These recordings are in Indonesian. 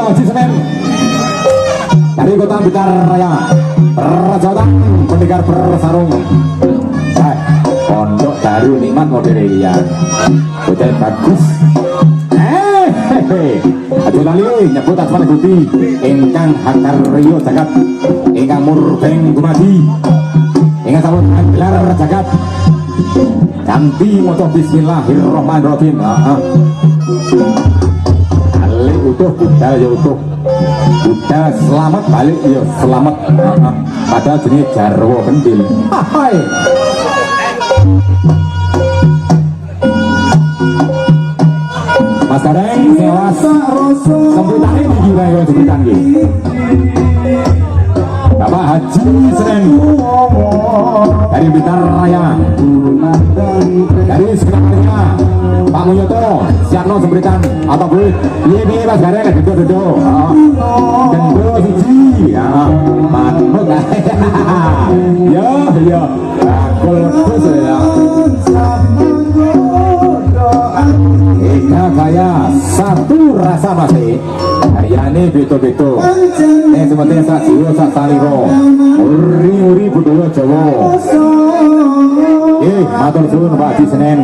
Haji Senen dari Kota Blitar Raya, Perjalanan Pendekar Bersarung. Pondok Darul Nikmat model ya, bocah bagus. Aduh lali nyebut asmane Gusti ingkang Hakaryo Jagat, ingkang Murbeng Gumadi, ingkang sampun gelar jagat. Ganti maca bismillahirrahmanirrahim. Utuh budal ya utuh, budal selamat balik ya selamat. Padahal jenis jarwo kendil. Hai Mas Gareng sewas sempitane dikira ya sepitan iki. Bapak Haji Senen dari Blitar Raya, dari sekitarnya Pak Munyoto siapno sembritan atau boleh piye Mas Gareng dendo dendo siji ya manut ya bakul terus ya kaya satu rasa masih hayane beto-beto sementing sak jiwa sak saliro uri-uri budaya Jawa. Matur suwun Pak Haji Senen,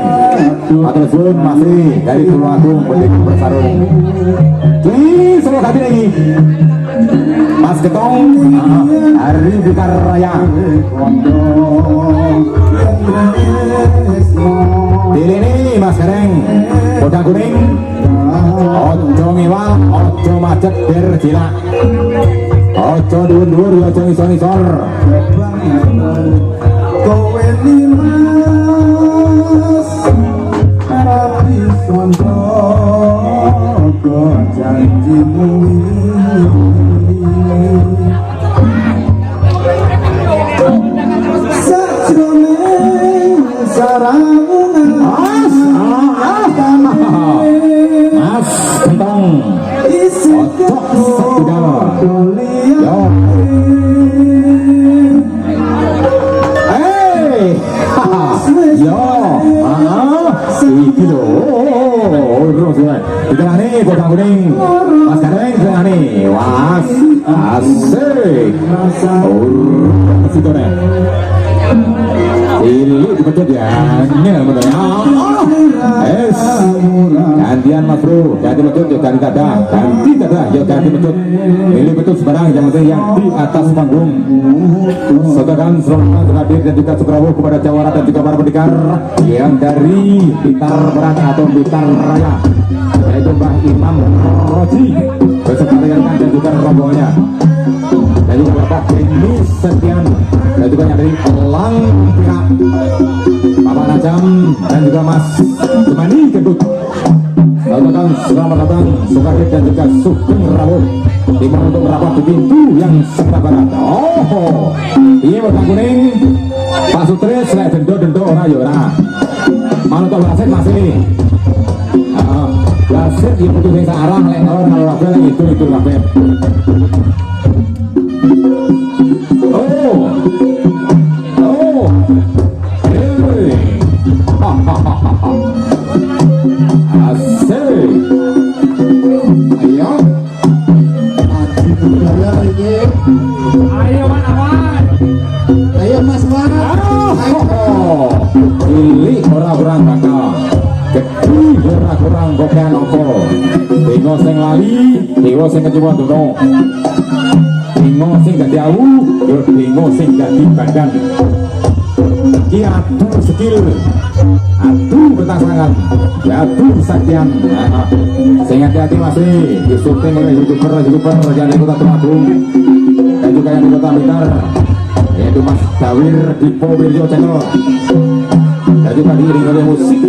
matur suwun Masri dari Tulungagung Pendekar Bersarung. Ini semua kami lagi Mas Getong dari Blitar Raya. Pilih ini Mas Gareng Bodang Kuning, ojo ngiwal, ojo macet ber gila, ojo dhuwur-dhuwur, ojo ngisor-ngisor. Kowe limas rapi sondoko janjimu sajroning sarangan Mas Gentong otok sedal yo iki lho terus ya dikenani Bodang Kuning Mas Gareng dikenani was asik sidone ini dipecut ya bener gantian Mas Bro, ganti pecut ya ganti dadah ya ganti pecut, milih pecut sembarang yang penting yang di atas panggung. Saudarakan selamat hadir dan juga Sukrawo kepada jawara dan juga para pendekar yang dari Blitar Barat atau Blitar Raya, yaitu Mbah Imam Roji beserta rekan dan juga rombongannya, dan juga Bapak Denny Setian dan juga yang dari Elang pihak Bapak Najam dan juga Mas Jemani Gendut. Saudarakan selamat datang Sukadit dan juga Sugeng Rawuh timur untuk merapat di pintu yang sebelah barat. Oh ini Bodang Kuning Pak Sutri selek dendo ora ya ora manut wasit masih wasit yang butuh yang searah lek kalau kabeh lek itu kabeh. Ayo Mas Wan. Pilih orang-orang bakal gede orang-orang gokean opo bingo sing lali bingo sing kecewa dono bingo sing gak diawu bingo sing gak dibadan iki adu skill adu betasangan adu kesaktian sing hati-hati masih disuting oleh youtuber yang di Kota Tulungagung dan juga yang di Kota Blitar, yaitu Mas Dawir di Powilio Channel dan juga diiringi oleh musik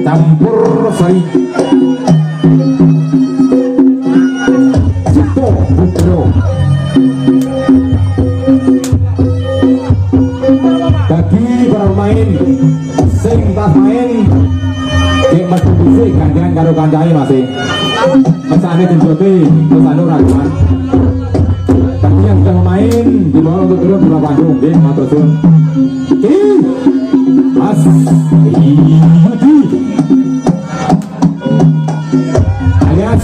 campur sari Cipto Budro. Bagi para pemain sing tas main kayak metu bisik gantian karo kancane masih mesane jenjote mesane raguan. Bagi yang sudah main di Dibawa untuk turun ke panggung, oke, matur suwun. Mas Yudi alias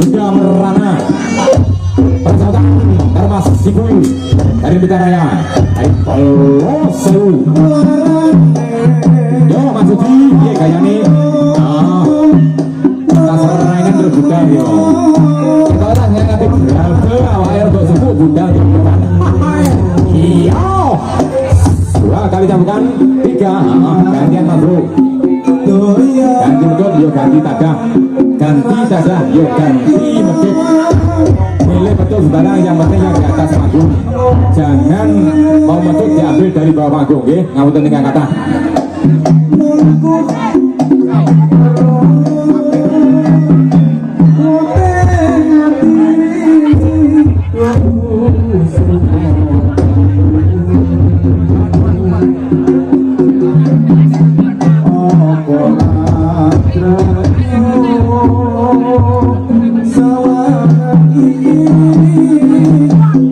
sudah merana persautan Hermas Sibui dari Bitaraya dari Polosewu. Yo Mas Yudi, iya kayak nih serangan terbuka yo. Kita orang yang nanti berapa awalnya untuk suku bunda iya. Dua kali cambukan, tiga gantian Mas Bro. Ganti medut, yo ganti tadah. Ganti tadah, yo ganti medut. Milih betul sembarang, yang penting yang di atas panggung. Jangan mau medut diambil dari bawah panggung, oke? Ngapunten dengan kata.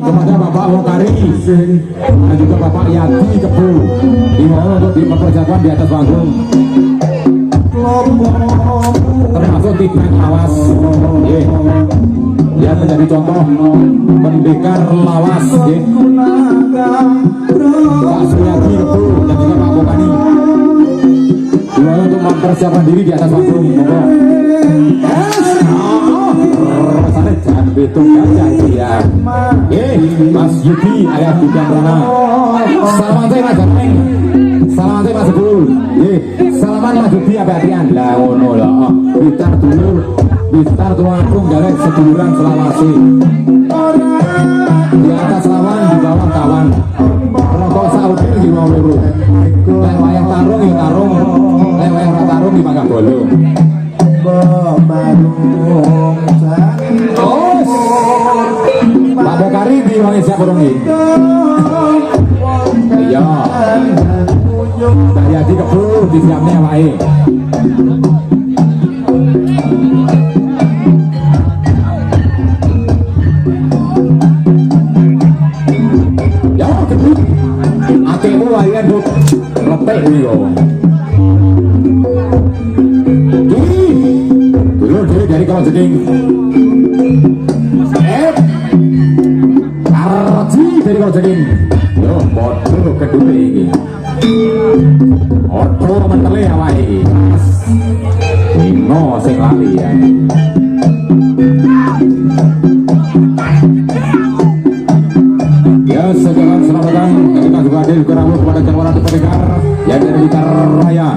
Kepada Bapak Wokari dan juga Bapak Yati Kebu dimohon untuk dipersiapkan di atas panggung, termasuk Tibet Lawas dia menjadi contoh pendekar lawas Pak Suryadi Kebu dan juga Pak Wokari dimohon untuk mempersiapkan diri di atas panggung. Rasanya jangan betul gajah ya. Mas Yudi alias Bidang Rana. Salaman saya Mas Jateng. Salaman saya Mas Bul. Salaman Mas Yudi hati-hatian lah ngono lah. Bitar dulur, bitar tuangkung garek seduluran Selawasi. Di atas lawan, di bawah kawan. Rokok saudi di bawah bro. Lek wayah tarung ya tarung, lek wayah ora tarung di mangga bolong. Pak Bokari di wangi siap burung ini. Iya. Pak Yadi Kebu di siapnya wae. Ya Kebu. Atimu wae nduk letek yo. Dari kawan jeding Arji dari kawan jeding yo bodoh kedua ini odo mentele awake iki Ino sing lali ya ya sejalan selamat datang kita juga hadir kepada jawara pendekar yang dari Bitaraya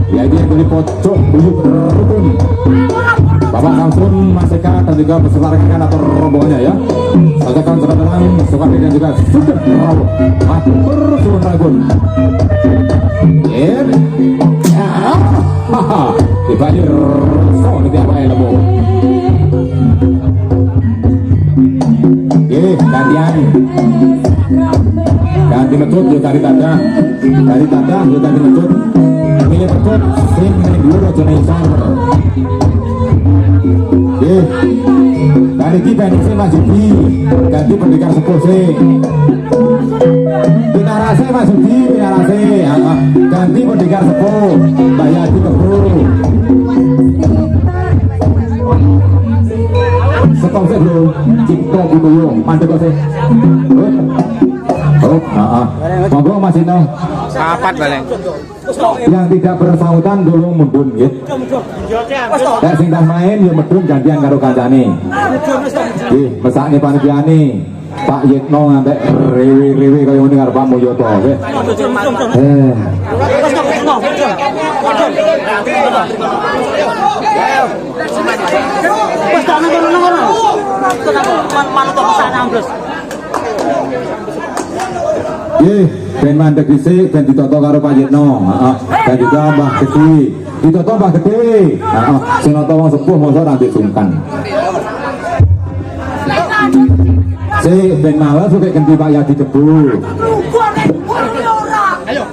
yaitu yang dari pojok buyuk rukun Bapak Samsun Mas Eka dan juga peserta rekan atau rombongannya ya. Sajakan selamat datang Sukadi dan juga Sugeng Rawu Matur Suwun Ragun. Tiba di so nanti apa yang lemu. Gantian ganti metode yuk dari tanda yuk ganti metode milih metode sing milih dulu aja naisan dari kita ini sih Mas Yudi ganti pendekar sepuh sih Pinarase Mas Yudi Pinarase ganti pendekar sepuh Mbak Yadi Kebu setong sih bro Cipto Butuyo mandek kok sih monggo Mas Ino Sapat balik yang tidak bersangkutan dulu mundun gitu ya sing tak main ya medun gantian karo kancane mesakne panitiane Pak Yitno ngantek rewe-rewe kaya ngene karo Pak Mulyoto wis tak nang ngono. Manut pesan ambles. Ben mandek dhisik ben ditoto karo Pak Yitno. Dan juga Mbah Gede. Ditoto Mbah Gede. Sing nata wong sepuh mosok ra disungkan. Ben males kok ganti Pak Yadi Kebu. Ayo.